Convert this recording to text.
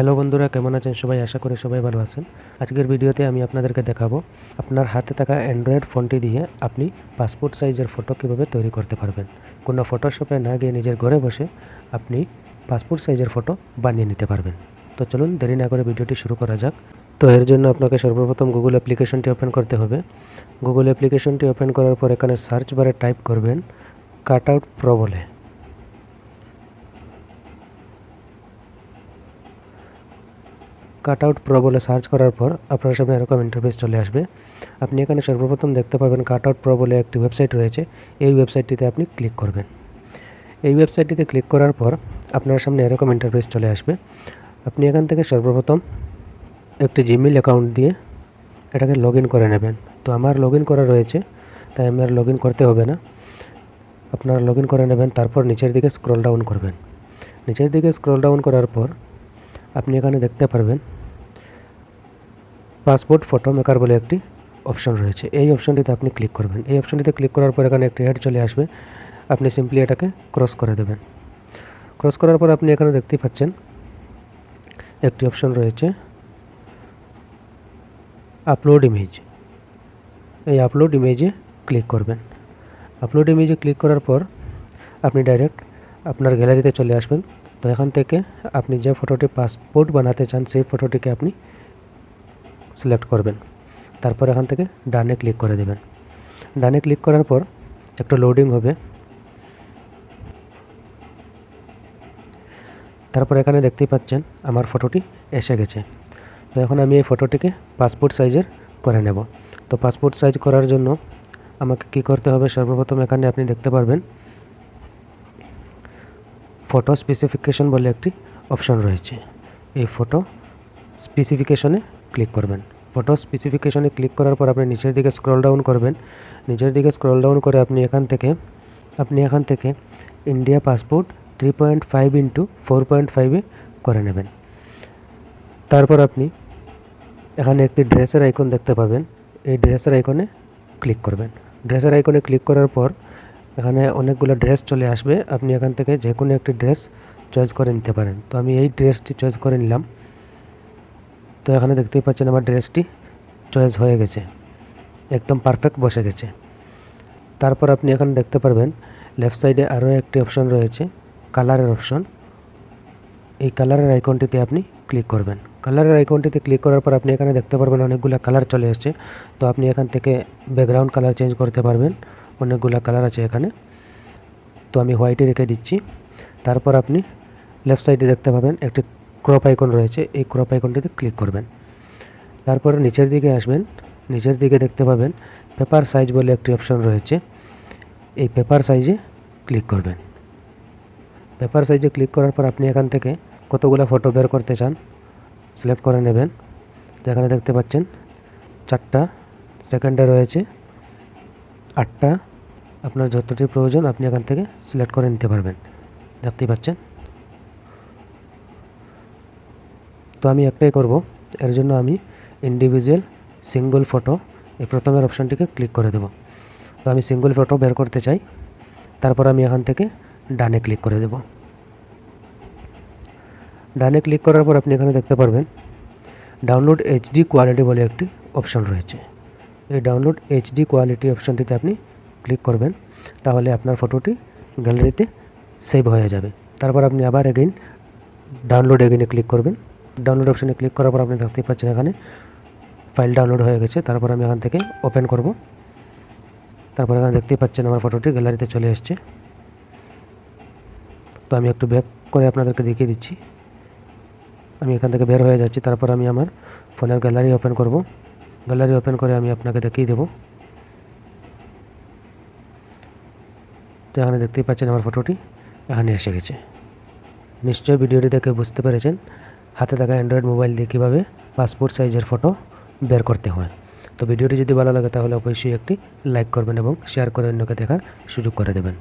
Hello বন্ধুরা, কেমন আছেন সবাই? আশা করি সবাই ভালো আছেন। আজকের ভিডিওতে আমি আপনাদেরকে দেখাবো আপনার হাতে থাকা অ্যান্ড্রয়েড ফোনটি দিয়ে আপনি পাসপোর্ট সাইজের ফটো কীভাবে তৈরি করতে পারবেন। কোনো ফটোশপে না গিয়ে নিজের ঘরে বসে আপনি পাসপোর্ট সাইজের ফটো বানিয়ে নিতে পারবেন। তো চলুন দেরি না করে ভিডিওটি শুরু করা যাক। তো এর জন্য আপনাকে সর্বপ্রথম গুগল অ্যাপ্লিকেশনটি ওপেন করতে হবে। গুগল অ্যাপ্লিকেশনটি ওপেন করার পর এখানে সার্চ বারে টাইপ করবেন কাটআউট প্রো বলে। কাটআউট প্রো বলে সার্চ করার পর আপনার সামনে এরকম ইন্টারফেস চলে আসবে। আপনি এখানে সর্বপ্রথম দেখতে পাবেন কাটআউট প্রো বলে একটি ওয়েবসাইট রয়েছে। এই ওয়েবসাইটটিতে আপনি ক্লিক করবেন। এই ওয়েবসাইটটিতে ক্লিক করার পর আপনার সামনে এরকম ইন্টারফেস চলে আসবে। আপনি এখান থেকে সর্বপ্রথম একটি জিমেইল অ্যাকাউন্ট দিয়ে এটাকে লগ ইন করে নেবেন। তো আমার লগ ইন করা রয়েছে, তাই আমি আর লগ ইন করতে হবে না। আপনারা লগ ইন করে নেবেন। তারপর নিচের দিকে স্ক্রল ডাউন করবেন। নিচের দিকে স্ক্রল ডাউন করার পর আপনি এখানে দেখতে পারবেন পাসপোর্ট ফটো মেকার বলে একটি অপশন রয়েছে। এই অপশনটিতে আপনি ক্লিক করবেন। এই অপশনটিতে ক্লিক করার পর এখানে একটি হেড চলে আসবে। আপনি সিম্পলি এটাকে ক্রস করে দেবেন। ক্রস করার পর আপনি এখানে দেখতেই পাচ্ছেন একটি অপশন রয়েছে আপলোড ইমেজ। এই আপলোড ইমেজে ক্লিক করবেন। আপলোড ইমেজে ক্লিক করার পর আপনি ডাইরেক্ট আপনার গ্যালারিতে চলে আসবেন। তো এখান থেকে আপনি যে ফটোটি পাসপোর্ট বানাতে চান সেই ফটোটিকে আপনি সিলেক্ট করবেন। তারপর এখান থেকে ডানে ক্লিক করে দেবেন। ডানে ক্লিক করার পর একটু লোডিং হবে। তারপর এখানে দেখতেই পাচ্ছেন আমার ফটোটি এসে গেছে। তো এখন আমি এই ফটোটিকে পাসপোর্ট সাইজের করে নেব। তো পাসপোর্ট সাইজ করার জন্য আমাকে কি করতে হবে? সর্বপ্রথম এখানে আপনি দেখতে পারবেন ফটো স্পেসিফিকেশন বলে একটি অপশন রয়েছে। এই ফটো স্পেসিফিকেশনে ক্লিক করবেন। ফটো স্পেসিফিকেশনে ক্লিক করার পর আপনি নিচের দিকে স্ক্রল ডাউন করবেন। নিচের দিকে স্ক্রল ডাউন করে আপনি এখান থেকে ইন্ডিয়া পাসপোর্ট 3.5 ইন্টু 4.5 করে নেবেন। তারপর আপনি এখানে একটি ড্রেসের আইকন দেখতে পাবেন। এই ড্রেসের আইকনে ক্লিক করবেন। ড্রেসের আইকনে ক্লিক করার পর এখানে অনেকগুলো ড্রেস চলে আসবে। আপনি এখান থেকে যে কোনো একটি ড্রেস চয়েস করে নিতে পারেন। তো আমি এই ড্রেসটি চয়েস করে নিলাম। তো এখানে দেখতেই পাচ্ছেন আমার ড্রেসটি চয়েস হয়ে গেছে, একদম পারফেক্ট বসে গেছে। তারপর আপনি এখানে দেখতে পারবেন লেফট সাইডে আরও একটি অপশন রয়েছে কালারের অপশন। এই কালারের আইকনটিতে আপনি ক্লিক করবেন। কালারের আইকনটিতে ক্লিক করার পর আপনি এখানে দেখতে পারবেন অনেকগুলো কালার চলে এসেছে। তো আপনি এখান থেকে ব্যাকগ্রাউন্ড কালার চেঞ্জ করতে পারবেন। অনেকগুলো কালার আছে এখানে। তো আমি হোয়াইটে রেখে দিচ্ছি। তারপর আপনি লেফট সাইডে দেখতে পাবেন একটি ক্রপ আইকন রয়েছে। এই ক্রপ আইকনটিতে ক্লিক করবেন। তারপর নিচের দিকে আসবেন। নিচের দিকে দেখতে পাবেন পেপার সাইজ বলে একটি অপশন রয়েছে। এই পেপার সাইজে ক্লিক করবেন। পেপার সাইজে ক্লিক করার পর আপনি এখান থেকে কতগুলো ফটো বের করতে চান সিলেক্ট করে নেবেন। যেখানে দেখতে পাচ্ছেন 4টা, সেকেন্ডে রয়েছে 8টা। আপনার যতটি প্রয়োজন আপনি এখান থেকে সিলেক্ট করে নিতে পারবেন। দেখতেই পাচ্ছেন। তো আমি একটাই করব। এর জন্য আমি ইন্ডিভিজুয়াল সিঙ্গল ফটো এই প্রথমের অপশানটিকে ক্লিক করে দেব। তো আমি সিঙ্গল ফটো বের করতে চাই। তারপর আমি এখান থেকে ডানে ক্লিক করে দেব। ডানে ক্লিক করার পর আপনি এখানে দেখতে পারবেন ডাউনলোড এইচডি কোয়ালিটি বলে একটি অপশন রয়েছে। এই ডাউনলোড এইচডি কোয়ালিটি অপশানটিতে আপনি ক্লিক করবেন। তাহলে আপনার ফটোটি গ্যালারিতে সেভ হয়ে যাবে। তারপর আপনি আবার ডাউনলোড এগেইনে ক্লিক করবেন। ডাউনলোড অপশানে ক্লিক করার পর আপনি দেখতেই পাচ্ছেন এখানে ফাইল ডাউনলোড হয়ে গেছে। তারপর আমি এখান থেকে ওপেন করব। তারপর এখানে দেখতেই পাচ্ছেন আমার ফটোটি গ্যালারিতে চলে এসছে। তো আমি একটু ব্যাক করে আপনাদেরকে দেখিয়ে দিচ্ছি। আমি এখান থেকে বের হয়ে যাচ্ছি। তারপর আমি আমার ফোনের গ্যালারি ওপেন করব। গ্যালারি ওপেন করে আমি আপনাকে দেখিয়ে দেব। তো এখানে দেখতেই পাচ্ছেন আমার ফটোটি এখানে এসে গেছে। নিশ্চয়ই ভিডিওটি দেখে বুঝতে পেরেছেন হাতে থাকা অ্যান্ড্রয়েড মোবাইল দিয়ে কীভাবে পাসপোর্ট সাইজের ফটো বের করতে হয়। তো ভিডিওটি যদি ভালো লাগে তাহলে অবশ্যই একটি লাইক করবেন এবং শেয়ার করে অন্যকে দেখার সুযোগ করে দেবেন।